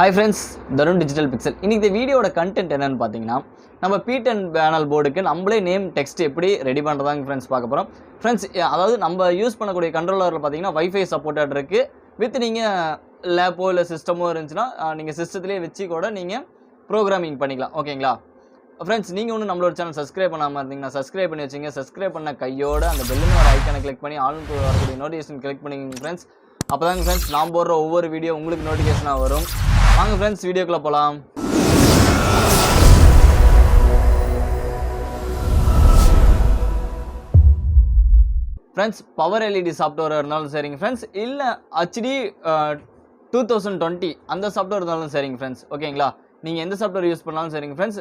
Hi friends, Dharun Digital Pixel. இன்னைக்கு இந்த வீடியோட கண்டென்ட் என்னன்னு பார்த்தீங்கன்னா நம்ம P10 பேனல் போர்டுக்கு நம்மளே நேம் டெக்ஸ்ட் எப்படி ரெடி பண்ணுறதாங்க ஃப்ரெண்ட்ஸ் பார்க்க போகிறோம். ஃப்ரெண்ட்ஸ் அதாவது நம்ம யூஸ் பண்ணக்கூடிய கண்ட்ரோலரில் பார்த்தீங்கன்னா வைஃபை சப்போர்ட்டட் இருக்குது. வித் நீங்கள் லேப்போ இல்லை சிஸ்டமோ இருந்துச்சுன்னா நீங்கள் சிஸ்டத்துலேயே வச்சு கூட நீங்கள் ப்ரோக்ராமிங் பண்ணிக்கலாம். ஓகேங்களா ஃப்ரெண்ட்ஸ், நீங்கள் ஒன்றும் நம்மளோட சேனல் சப்ஸ்கிரைப் பண்ணாமல் இருந்தீங்கன்னா சப்ஸ்கிரைப் பண்ணி வச்சுங்க. சப்ஸ்கிரைப் பண்ண கையோட அந்த பெல்லுன்னு ஒரு ஐக்கானை கிளிக் பண்ணி ஆல்னு வரக்கூடிய நோட்டிஃபிகேஷன் கிளிக் பண்ணிங்க ஃப்ரெண்ட்ஸ். அப்போ தாங்க ஃப்ரெண்ட்ஸ் நான் போடுற ஒவ்வொரு வீடியோ உங்களுக்கு நோட்டிஃபிகேஷனாக வரும். வாங்க ஃப்ரெண்ட்ஸ் வீடியோக்குள்ள போகலாம். ஃப்ரெண்ட்ஸ் பவர் எல்இடி சாஃப்ட்வேர் இருந்தாலும் சரிங்க ஃப்ரெண்ட்ஸ், இல்லை HD 2020 அந்த சாஃப்ட்வேர் இருந்தாலும் சரிங்க ஃப்ரெண்ட்ஸ். ஓகேங்களா, நீங்கள் எந்த சாஃப்ட்வேர் யூஸ் பண்ணாலும் சரிங்க ஃப்ரெண்ட்ஸ்.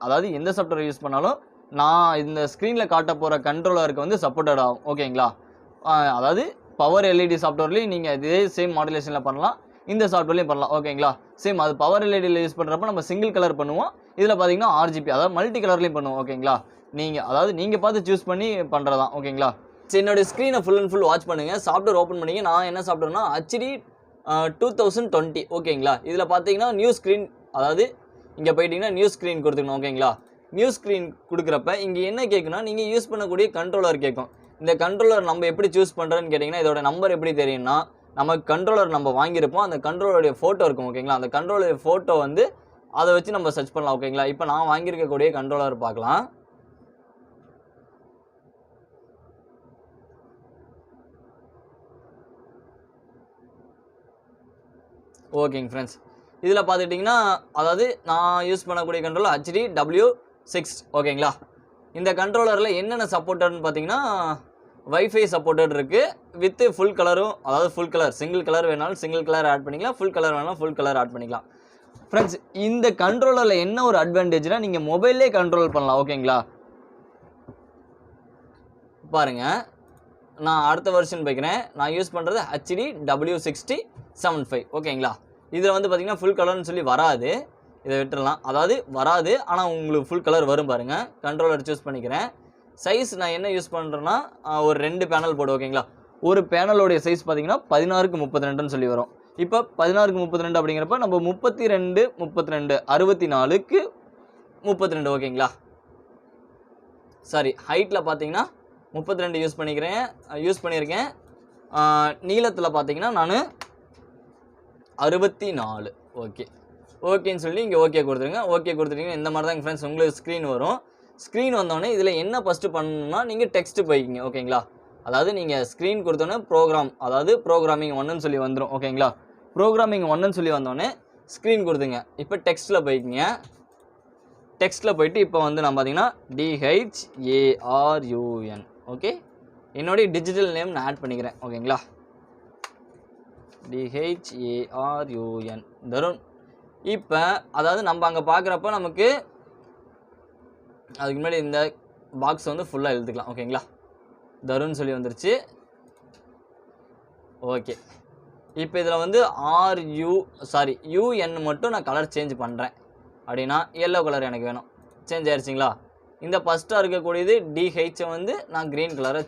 அதாவது எந்த சாஃப்ட்வேர் யூஸ் பண்ணாலும் நான் இந்த ஸ்க்ரீனில் காட்ட போகிற கண்ட்ரோலருக்கு வந்து சப்போர்ட்டட் ஆகும். ஓகேங்களா, அதாவது பவர் எல்இடி சாஃப்ட்வேர்லேயும் நீங்கள் இதே சேம் மாடுலேஷனில் பண்ணலாம், இந்த சாஃப்ட்வேர்லையும் பண்ணலாம். ஓகேங்களா, சேம் அது பவர் எல்இடியில் யூஸ் பண்ணுறப்ப நம்ம சிங்கிள் கலர் பண்ணுவோம், இதில் பார்த்தீங்கன்னா RGB அதாவது மல்டி கலர்லையும் பண்ணுவோம். ஓகேங்களா, நீங்கள் பார்த்து சூஸ் பண்ணி பண்ணுறதான். ஓகேங்களா, சரி என்னோட ஸ்க்ரீனை ஃபுல் அண்ட் ஃபுல் வாட்ச் பண்ணுங்கள். சாஃப்ட்வேர் ஓப்பன் பண்ணிங்க. நான் என்ன சாஃப்ட்வேர்னா HD 2020. ஓகேங்களா, இதில் பார்த்தீங்கன்னா நியூ ஸ்க்ரீன், அதாவது இங்கே போயிட்டீங்கன்னா நியூ ஸ்க்ரீன் கொடுத்துக்கணும். ஓகேங்களா, நியூ ஸ்க்ரீன் கொடுக்குறப்ப இங்கே என்ன கேட்குன்னா நீங்கள் யூஸ் பண்ணக்கூடிய கண்ட்ரோலர் கேட்கும். இந்த கண்ட்ரோலர் நம்ம எப்படி சூஸ் பண்ணுறோன்னு கேட்டிங்கன்னா இதோட நம்பர் எப்படி தெரியும்னா, நம்ம கண்ட்ரோலர் நம்ம வாங்கியிருப்போம், அந்த கண்ட்ரோலருடைய ஃபோட்டோ இருக்கும். ஓகேங்களா, அந்த கண்ட்ரோலருடைய ஃபோட்டோ வந்து அதை வச்சு நம்ம சர்ச் பண்ணலாம். ஓகேங்களா, இப்போ நான் வாங்கியிருக்கக்கூடிய கண்ட்ரோலர் பார்க்கலாம். ஓகேங்க ஃப்ரெண்ட்ஸ், இதில் பார்த்துட்டிங்கன்னா அதாவது நான் யூஸ் பண்ணக்கூடிய கண்ட்ரோலர் HD W6. ஓகேங்களா, இந்த கண்ட்ரோலரில் என்னென்ன சப்போர்ட்டட்னு பார்த்தீங்கன்னா வைஃபை சப்போர்ட்டட் இருக்குது வித் ஃபுல் கலரும், அதாவது ஃபுல் கலர் சிங்கிள் கலர் வேணாலும் சிங்கிள் கலர் ஆட் பண்ணிக்கலாம், ஃபுல் கலர் வேணாலும் ஃபுல் கலர் ஆட் பண்ணிக்கலாம். ஃப்ரெண்ட்ஸ் இந்த கண்ட்ரோலரில் என்ன ஒரு அட்வான்டேஜ்னால் நீங்கள் மொபைல்லே கண்ட்ரோல் பண்ணலாம். ஓகேங்களா, பாருங்கள் நான் அடுத்த வெர்ஷன் போய்க்கிறேன். நான் யூஸ் பண்ணுறது HD W6075. ஓகேங்களா, இதில் வந்து பார்த்திங்கன்னா ஃபுல் கலர்னு சொல்லி வராது, இதை விட்டுடலாம். அதாவது வராது, ஆனால் உங்களுக்கு ஃபுல் கலர் வரும். பாருங்கள் கண்ட்ரோலர் சூஸ் பண்ணிக்கிறேன். சைஸ் நான் என்ன யூஸ் பண்ணுறேன்னா ஒரு 2 பேனல் போடு. ஓகேங்களா, ஒரு பேனலோடைய சைஸ் பார்த்தீங்கன்னா 16:32 சொல்லி வரும். இப்போ 16:32 அப்படிங்கிறப்ப நம்ம 32 64:32. ஓகேங்களா, சாரி ஹைட்டில் பார்த்தீங்கன்னா 32 யூஸ் பண்ணியிருக்கேன். நீளத்தில் பார்த்தீங்கன்னா நான் 64. ஓகேன்னு சொல்லி இங்கே ஓகே கொடுத்துருங்க. ஓகே கொடுத்துட்டீங்கன்னா இந்த மாதிரி தான் ஃப்ரெண்ட்ஸ் உங்களுக்கு ஸ்க்ரீன் வரும். ஸ்க்ரீன் வந்தோடனே இதில் என்ன ஃபஸ்ட்டு பண்ணணும்னா நீங்கள் டெக்ஸ்ட்டு போய்க்கிங்க. ஓகேங்களா, அதாவது நீங்கள் ஸ்க்ரீன் கொடுத்தோன்னே ப்ரோக்ராம், அதாவது ப்ரோக்ராமிங் 1ன்னு சொல்லி வந்துடும். ஓகேங்களா, ப்ரோக்ராமிங் 1ன்னு சொல்லி வந்தோடனே ஸ்க்ரீன் கொடுத்துங்க. இப்போ டெக்ஸ்ட்டில் போய்க்கிங்க. டெக்ஸ்ட்டில் போயிட்டு இப்போ வந்து நான் பார்த்தீங்கன்னா DHARUN. ஓகே, என்னுடைய டிஜிட்டல் நேம் நான் ஆட் பண்ணிக்கிறேன். ஓகேங்களா, DHARUN தருண். இப்போ அதாவது நம்ம அங்கே பார்க்குறப்ப நமக்கு அதுக்கு முன்னாடி இந்த பாக்ஸ் வந்து ஃபுல்லாக எழுதுக்கலாம். ஓகேங்களா, தருண் சொல்லி வந்துருச்சு. ஓகே, இப்போ இதில் வந்து UN மட்டும் நான் கலர் சேஞ்ச் பண்ணுறேன். அப்படின்னா எல்லோ கலர் எனக்கு வேணும். சேஞ்ச் ஆயிடுச்சிங்களா. இந்த ஃபஸ்ட்டாக இருக்கக்கூடியது DH வந்து நான் க்ரீன் கலரை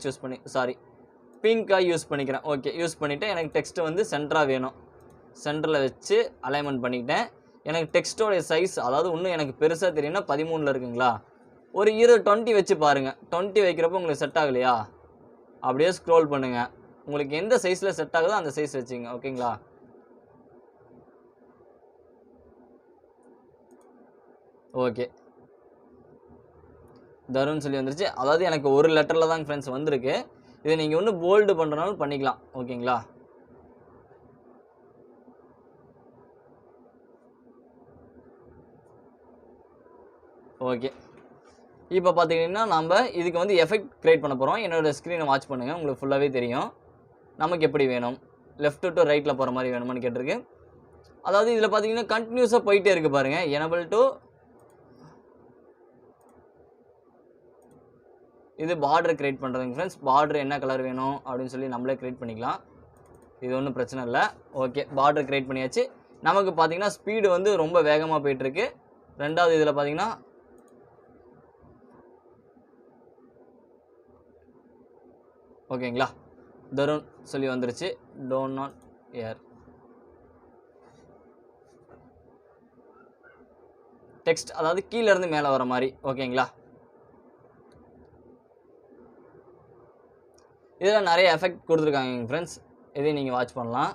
பிங்காக யூஸ் பண்ணிக்கிறேன். ஓகே, யூஸ் பண்ணிவிட்டு எனக்கு டெக்ஸ்ட்டு வந்து சென்டராக வேணும். சென்டரில் வச்சு அலைன்மெண்ட் பண்ணிக்கிட்டேன். எனக்கு டெக்ஸ்ட்டோடைய சைஸ், அதாவது இன்னும் எனக்கு பெருசாக தெரியும்னா 13 இருக்குங்களா, ஒரு 20 வச்சு பாருங்கள். 20 வைக்கிறப்போ உங்களுக்கு செட் ஆகலையா, அப்படியே ஸ்க்ரோல் பண்ணுங்கள். உங்களுக்கு எந்த சைஸில் செட் ஆகுதோ அந்த சைஸ் வச்சுங்க. ஓகேங்களா, ஓகே தருண் சொல்லி வந்துருச்சு. அதாவது எனக்கு ஒரு லெட்டரில் தான் ஃப்ரெண்ட்ஸ் வந்திருக்கு. இதை நீங்கள் ஒன்று போல்டு பண்ணுறனாலும் பண்ணிக்கலாம். ஓகேங்களா, ஓகே இப்போ பார்த்தீங்கன்னா நம்ம இதுக்கு வந்து எஃபெக்ட் க்ரியேட் பண்ண போகிறோம். என்னோடய ஸ்க்ரீனை வாட்ச் பண்ணுங்கள், உங்களுக்கு ஃபுல்லாகவே தெரியும். நமக்கு எப்படி வேணும், லெஃப்ட் டு ரைட்டில் போகிற மாதிரி வேணுமான்னு கேட்டிருக்கு. அதாவது இதில் பார்த்தீங்கன்னா கண்டினியூஸாக போயிட்டே இருக்குது பாருங்கள். எனபிள் டு இது பார்டர் க்ரியேட் பண்ணுறதுங்க ஃப்ரெண்ட்ஸ். பார்டர் என்ன கலர் வேணும் அப்படின்னு சொல்லி நம்மளே க்ரியேட் பண்ணிக்கலாம். இது ஒன்றும் பிரச்சனை இல்லை. ஓகே, பார்டர் க்ரியேட் பண்ணியாச்சு. நமக்கு பார்த்தீங்கன்னா ஸ்பீடு வந்து ரொம்ப வேகமாக போயிட்டுருக்கு. ரெண்டாவது இதில் பார்த்தீங்கன்னா ஓகேங்களா, தருண் சொல்லி வந்துருச்சு. Don't not air. டெக்ஸ்ட் அதாவது கீழ இருந்து மேலே வர மாதிரி ஓகேங்களா. இதில் நிறைய எஃபெக்ட் கொடுத்துருக்காங்க ஃப்ரெண்ட்ஸ், இதையும் நீங்கள் வாட்ச் பண்ணலாம்.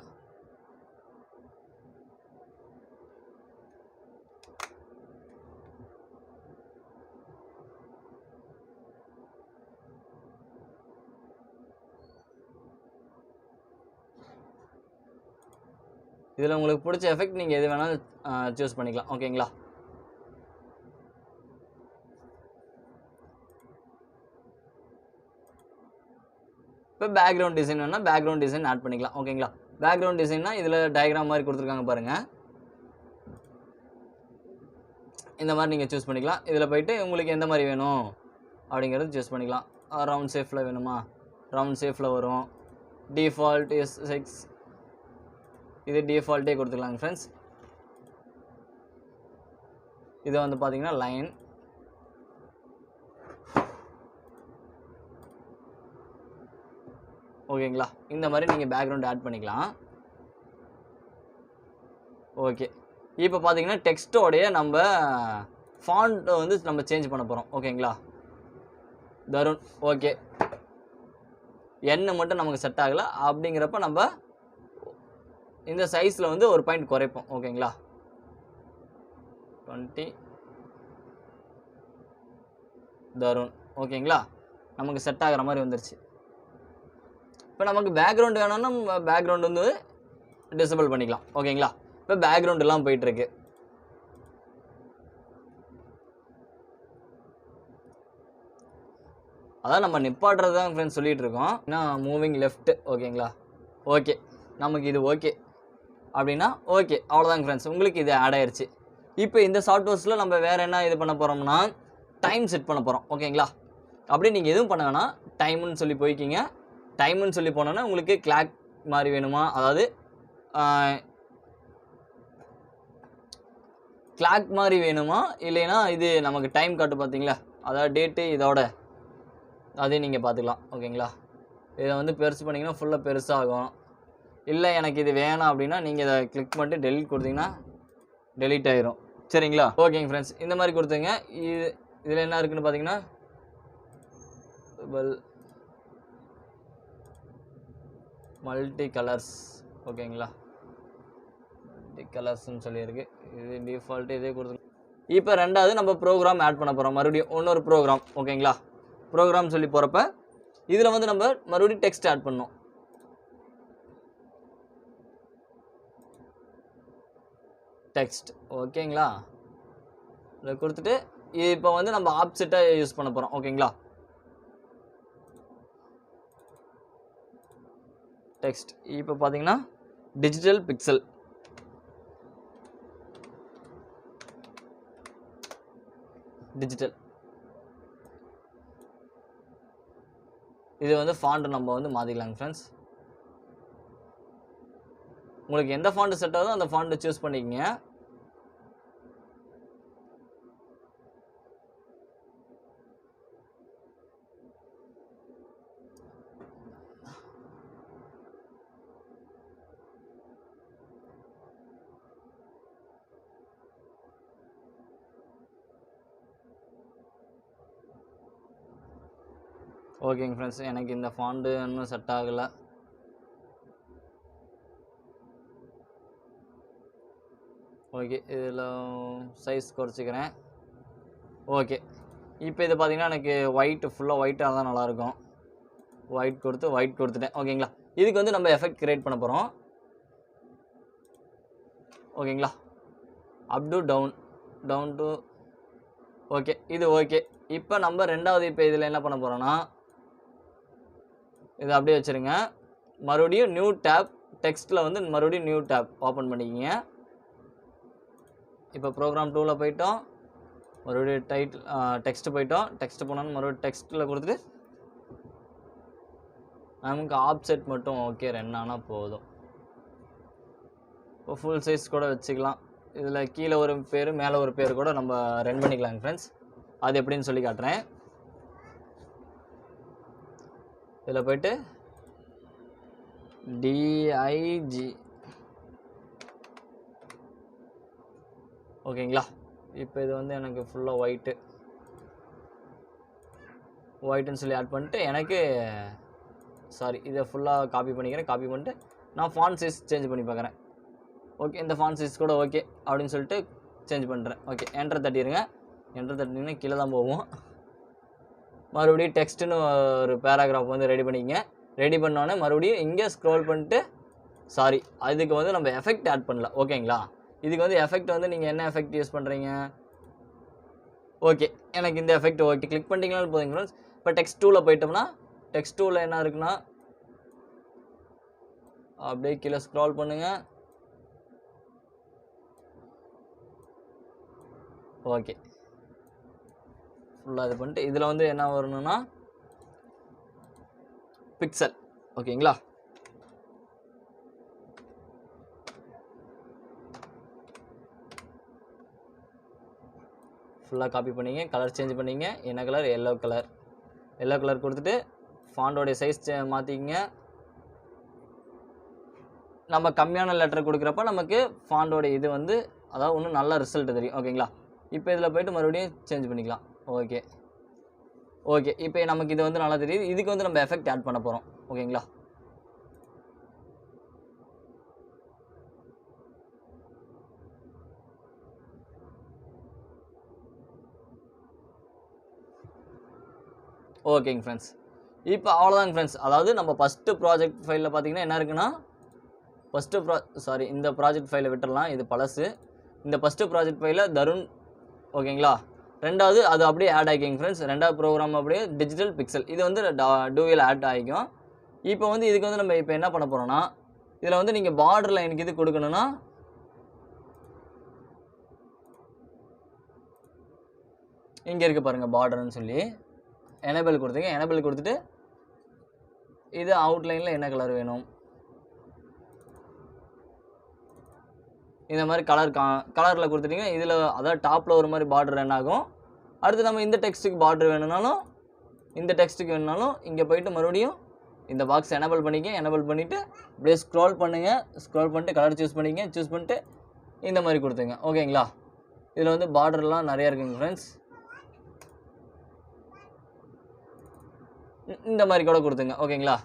இதில் உங்களுக்கு பிடிச்ச எஃபெக்ட் நீங்கள் எது வேணாலும் சூஸ் பண்ணிக்கலாம் ஓகேங்களா. இப்போ பேக்ரவுண்ட் டிசைன் வேணால் பேக்ரவுண்ட் டிசைன் ஆட் பண்ணிக்கலாம் ஓகேங்களா. பேக்ரவுண்ட் டிசைன்னா இதில் டயக்ராம் மாதிரி கொடுத்துருக்காங்க பாருங்கள், இந்த மாதிரி நீங்கள் சூஸ் பண்ணிக்கலாம். இதில் போய்ட்டு உங்களுக்கு எந்த மாதிரி வேணும் அப்படிங்கிறது சூஸ் பண்ணிக்கலாம். ரவுண்ட் ஷேப்பில் வேணுமா, ரவுண்ட் ஷேப்பில் வரும். டிஃபால்ட் இஸ் 6, இது டிஃபால்ட்டே கொடுத்துக்கலாங்க ஃப்ரெண்ட்ஸ். இதை வந்து பார்த்தீங்கன்னா லைன், ஓகேங்களா. இந்த மாதிரி நீங்கள் பேக்ரவுண்ட் ஆட் பண்ணிக்கலாம். ஓகே, இப்போ பார்த்தீங்கன்னா டெக்ஸ்ட்டோடைய நம்ம ஃபாண்ட்டை வந்து நம்ம சேஞ்ச் பண்ண போகிறோம் ஓகேங்களா. தருண் ஓகே, எண்ணு மட்டும் நமக்கு செட் ஆகலை அப்படிங்கிறப்ப நம்ம இந்த சைஸில் வந்து ஒரு பாயிண்ட் குறைப்போம் ஓகேங்களா. 20 தருண் ஓகேங்களா, நமக்கு செட் ஆகிற மாதிரி வந்துருச்சு. இப்போ நமக்கு பேக்ரவுண்ட் வேணும்னா பேக்ரவுண்ட் வந்து டிசபிள் பண்ணிக்கலாம் ஓகேங்களா. இப்போ பேக்ரவுண்ட் எல்லாம் போயிட்டுருக்கு. அதான் நம்ம நிப்பாட்டுறது தான் ஃப்ரெண்ட்ஸ் சொல்லிகிட்டு இருக்கோம். ஏன்னா மூவிங் லெஃப்ட் ஓகேங்களா. ஓகே, நமக்கு இது ஓகே அப்படின்னா ஓகே, அவ்வளோதாங்க ஃப்ரெண்ட்ஸ், உங்களுக்கு இது ஆட் ஆயிடுச்சு. இப்போ இந்த சாஃப்ட்வேர்ஸில் நம்ம வேறு என்ன இது பண்ண போகிறோம்னா டைம் செட் பண்ண போகிறோம் ஓகேங்களா. அப்படியே நீங்கள் எதுவும் பண்ண வேணாம், டைமுன்னு சொல்லி போய்க்கிங்க. டைமுன்னு சொல்லி போனோன்னா உங்களுக்கு கிளாக் மாதிரி வேணுமா, அதாவது கிளாக் மாதிரி வேணுமா, இல்லைன்னா இது நமக்கு டைம் காட்டு பார்த்தீங்களா, அதாவது டேட்டு இதோட அதையும் நீங்கள் பார்த்துக்கலாம் ஓகேங்களா. இதை வந்து பெருசு பண்ணிங்கன்னா ஃபுல்லாக பெருசாகும். இல்லை எனக்கு இது வேணாம் அப்படின்னா நீங்கள் இதை கிளிக் பண்ணிட்டு டெலிட் கொடுத்தீங்கன்னா டெலிட் ஆயிரும் சரிங்களா. ஓகேங்க ஃப்ரெண்ட்ஸ், இந்த மாதிரி கொடுத்துங்க. இதில் என்ன இருக்குன்னு பார்த்தீங்கன்னா மல்டி கலர்ஸ் ஓகேங்களா, மல்டி கலர்ஸ்ன்னு சொல்லியிருக்கு. இது டிஃபால்ட்டு இதே கொடுத்து. இப்போ ரெண்டாவது நம்ம ப்ரோக்ராம் ஆட் பண்ண போகிறோம், மறுபடியும் இன்னொரு ப்ரோக்ராம் ஓகேங்களா. ப்ரோக்ராம் சொல்லி போகிறப்ப இதில் வந்து நம்ம மறுபடியும் டெக்ஸ்ட் ஆட் பண்ணோம். டெக்ஸ்ட் ஓகேங்களா, இதை கொடுத்துட்டு இப்போ வந்து நம்ம ஆப்செட்டை யூஸ் பண்ண போகிறோம் ஓகேங்களா. டெக்ஸ்ட் இப்போ பார்த்தீங்கன்னா டிஜிட்டல் பிக்சல், டிஜிட்டல் இது வந்து ஃபாண்ட் நம்ம வந்து மாற்றிக்கலாங்க ஃப்ரெண்ட்ஸ். உங்களுக்கு எந்த ஃபாண்ட் செட் ஆகுதோ அந்த ஃபாண்ட்டை சூஸ் பண்ணிக்கங்க. ஓகேங்க ஃப்ரெண்ட்ஸ், எனக்கு இந்த ஃபாண்ட்டு இன்னும் செட் ஆகலை. ஓகே, இதில் சைஸ் குறைச்சிக்கிறேன். ஓகே, இப்போ இது பார்த்தீங்கன்னா எனக்கு ஒயிட் ஃபுல்லாக ஒயிட்டாக இருந்தால் நல்லாயிருக்கும். ஒயிட் கொடுத்துட்டேன் ஓகேங்களா. இதுக்கு வந்து நம்ம எஃபெக்ட் கிரியேட் பண்ண போகிறோம் ஓகேங்களா. Up to down to okay, இது ஓகே. இப்போ நம்ம ரெண்டாவது இப்போ இதில் என்ன பண்ண போகிறோன்னா இதை அப்படியே வச்சுருங்க. மறுபடியும் நியூ டேப், டெக்ஸ்ட்டில் வந்து மறுபடியும் நியூ டேப் ஓப்பன் பண்ணிக்கிங்க. இப்போ ப்ரோக்ராம் 2ல் போயிட்டோம், மறுபடியும் டெக்ஸ்ட் போயிட்டோம். டெக்ஸ்ட் போனோன்னு மறுபடியும் டெக்ஸ்ட்டில் கொடுத்துட்டு நமக்கு ஆப்செட் மட்டும் ஓகே 2 ஆனால் போதும். இப்போ ஃபுல் சைஸ் கூட வச்சுக்கலாம். இதில் கீழே ஒரு பேர் மேலே ஒரு பேர் கூட நம்ம ரன் பண்ணிக்கலாங்க ஃப்ரெண்ட்ஸ். அது எப்படின்னு சொல்லி காட்டுறேன். இதில் போய்ட்டு டிஐஜி ஓகேங்களா. இப்போ இது வந்து எனக்கு ஃபுல்லாக ஒயிட்டுன்னு சொல்லி ஆட் பண்ணிட்டு எனக்கு சாரி இதை ஃபுல்லாக காப்பி பண்ணிக்கிறேன். காப்பி பண்ணிட்டு நான் ஃபாண்ட் சைஸ் சேஞ்ச் பண்ணி பார்க்குறேன். ஓகே, இந்த ஃபாண்ட் சைஸ் கூட ஓகே அப்படின்னு சொல்லிட்டு சேஞ்ச் பண்ணுறேன். ஓகே, என்டர் தட்டிடுங்க. என்டர் தட்டினீங்கன்னா கீழே தான் போவோம். மறுபடியும் டெக்ஸ்ட்டுன்னு ஒரு பேராகிராஃப் வந்து ரெடி பண்ணிக்கங்க. ரெடி பண்ணோன்னே மறுபடியும் இங்கே ஸ்க்ரோல் பண்ணிட்டு சாரி அதுக்கு வந்து நம்ம எஃபெக்ட் ஆட் பண்ணல. ஓகேங்களா, இதுக்கு வந்து எஃபெக்ட் வந்து நீங்கள் என்ன எஃபெக்ட் யூஸ் பண்ணுறீங்க? ஓகே, எனக்கு இந்த எஃபெக்ட் ஓகே கிளிக் பண்ணிட்டீங்கனாலும் போதுங்க ஃப்ரெண்ட்ஸ். இப்போ டெக்ஸ்ட் டூவில் போயிட்டோம்னா டெக்ஸ்ட் டூவில் என்ன இருக்குன்னா அப்படியே கீழே ஸ்க்ரால் பண்ணுங்கள். ஓகே, ஃபுல்லாக இது பண்ணிட்டு இதில் வந்து என்ன வரணும்னா பிக்சல். ஓகேங்களா, ஃபுல்லாக காப்பி பண்ணிங்க. கலர் சேஞ்ச் பண்ணிங்க. என்ன colour? Yellow colour. Yellow colour கொடுத்துட்டு ஃபாண்டோடைய சைஸ் மாற்றிக்கிங்க. நம்ம கம்மியான லெட்டர் கொடுக்குறப்ப நமக்கு ஃபாண்டோடைய இது வந்து அதாவது ஒன்றும் நல்ல ரிசல்ட் தெரியும். ஓகேங்களா, இப்போ இதில் போய்ட்டு மறுபடியும் சேஞ்ச் பண்ணிக்கலாம். ஓகே ஓகே, இப்போ நமக்கு இது வந்து நல்லா தெரியுது. இதுக்கு வந்து நம்ம எஃபெக்ட் ஆட் பண்ண போகிறோம். ஓகேங்களா, ஓகேங்க ஃப்ரெண்ட்ஸ். இப்போ அவ்வளோதாங்க ஃப்ரெண்ட்ஸ். அதாவது நம்ம ஃபஸ்ட்டு ப்ராஜெக்ட் ஃபைலில் பார்த்தீங்கன்னா என்ன இருக்குன்னா இந்த ப்ராஜெக்ட் ஃபைலை விட்டுடலாம், இது பழசு. இந்த ஃபஸ்ட்டு ப்ராஜெக்ட் ஃபைலில் தருண். ஓகேங்களா, ரெண்டாவது அது அப்படியே ஆட் ஆகிக்கிங்க ஃப்ரெண்ட்ஸ். ரெண்டாவது ப்ரோக்ராம் அப்படியே டிஜிட்டல் பிக்சல் இது வந்து டூவில் ஆட் ஆகிக்கும். இப்போ வந்து இதுக்கு வந்து நம்ம இப்போ என்ன பண்ண போகிறோம்னா இதில் வந்து நீங்கள் பார்டர் லைனுக்கு இது கொடுக்கணும்னா இங்கே இருக்குது பாருங்கள் பார்டர்னு சொல்லி எனேபிள் கொடுத்துங்க. எனேபிள் கொடுத்துட்டு இது அவுட்லைனில் என்ன கலர் வேணும் இந்த மாதிரி கலரில் கொடுத்துட்டிங்க. இதில் அதாவது டாப்பில் ஒரு மாதிரி பார்டர் என்ன ஆகும். அடுத்து நம்ம இந்த டெக்ஸ்ட்டுக்கு பார்டர் வேணும்னாலும் இந்த டெக்ஸ்ட்டுக்கு வேணும்னாலும் இங்கே போய்ட்டு மறுபடியும் இந்த பாக்ஸ் எனேபிள் பண்ணிக்க. எனேபிள் பண்ணிவிட்டு அப்படியே ஸ்க்ரோல் பண்ணுங்கள். ஸ்க்ரோல் பண்ணிட்டு கலர் சூஸ் பண்ணிக்க. சூஸ் பண்ணிட்டு இந்த மாதிரி கொடுத்துங்க. ஓகேங்களா, இதில் வந்து பார்டர்லாம் நிறையா இருக்குங்க ஃப்ரெண்ட்ஸ். இந்த மாதிரி கூட கொடுத்துங்க. ஓகேங்களா,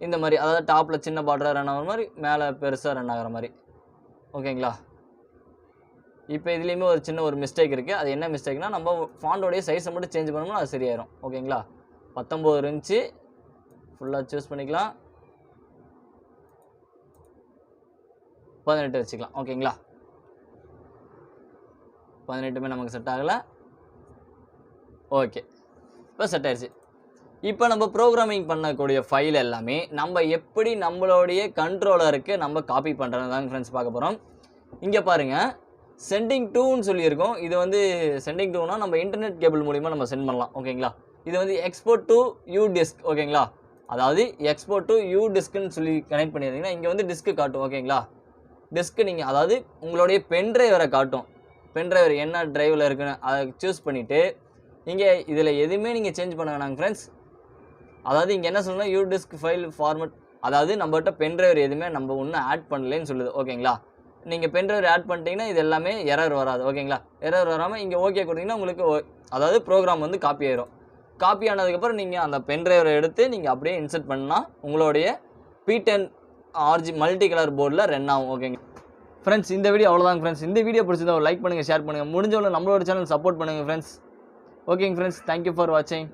இந்த மாதிரி அதாவது டாப்பில் சின்ன பார்டராக ரன் ஆகிற மாதிரி மேலே பெருசாக ரன் ஆகிற மாதிரி. ஓகேங்களா, இப்போ இதுலேயுமே ஒரு சின்ன ஒரு மிஸ்டேக் இருக்குது. அது என்ன மிஸ்டேக்னால் நம்ம ஃபாண்டோடைய சைஸை மட்டும் சேஞ்ச் பண்ணோம்னா அது சரியாயிரும். ஓகேங்களா, 19 இருந்துச்சு. ஃபுல்லாக சூஸ் பண்ணிக்கலாம். 18 வச்சுக்கலாம். ஓகேங்களா, 18மே நமக்கு செட் ஆகலை. ஓகே, இப்போ செட் ஆயிடுச்சு. இப்போ நம்ம ப்ரோக்ராமிங் பண்ணக்கூடிய ஃபைல் எல்லாமே நம்ம எப்படி நம்மளுடைய கண்ட்ரோலருக்கு நம்ம காப்பி பண்ணுறது தாங்க ஃப்ரெண்ட்ஸ் பார்க்க போகிறோம். இங்கே பாருங்கள், சென்டிங் டூன்னு சொல்லியிருக்கோம். இது வந்து சென்டிங் டூனா நம்ம இன்டர்நெட் கேபிள் மூலிமா நம்ம சென்ட் பண்ணலாம். ஓகேங்களா, இது வந்து எக்ஸ்போர்ட் டு யூ டிஸ்க். ஓகேங்களா, அதாவது எக்ஸ்போர்ட் டு யூ டிஸ்க்குன்னு சொல்லி கனெக்ட் பண்ணியிருந்தீங்கன்னா இங்கே வந்து டிஸ்க்கு காட்டும். ஓகேங்களா, டிஸ்க்கு நீங்கள் அதாவது உங்களுடைய பென் டிரைவரை காட்டும். பென் டிரைவர் என்ன டிரைவில் இருக்குன்னு அதை சூஸ் பண்ணிவிட்டு இங்கே இதில் எதுவுமே நீங்கள் சேஞ்ச் பண்ண வேணாங்க ஃப்ரெண்ட்ஸ். அதாவது இங்கே என்ன சொல்லணும், யூ டிஸ்க் ஃபைல் ஃபார்மட். அதாவது நம்மகிட்ட பென் டிரைவர் எதுவுமே நம்ம ஒன்றும் ஆட் பண்ணலன்னு சொல்லுது. ஓகேங்களா, நீங்கள் பென் டிரைவர் ஆட் பண்ணிட்டீங்கன்னா இது எல்லாமே எரர் வராது. ஓகேங்களா, எரர் வராமல் இங்கே ஓகே கொடுத்தீங்கன்னா உங்களுக்கு அதாவது ப்ரோக்ராம் வந்து காப்பி ஆயிரும். காப்பி ஆனதுக்கப்புறம் நீங்கள் அந்த பென் டிரைவரை எடுத்து நீங்கள் அப்படியே இன்சர்ட் பண்ணால் உங்களுடைய P10 RG மல்டி கலர் போர்டில் ரன் ஆகும். ஓகேங்க ஃப்ரெண்ட்ஸ், இந்த வீடியோ அவ்வளோதாங்க ஃப்ரெண்ட்ஸ். இந்த வீடியோ பிடிச்சதை லைக் பண்ணுங்கள், ஷேர் பண்ணுங்கள், முடிஞ்சவங்க நம்மளோட சேனல் சப்போர்ட் பண்ணுங்கள் ஃப்ரெண்ட்ஸ். ஓகேங்க ஃப்ரெண்ட்ஸ், தேங்க்யூ ஃபார் வாட்சிங்.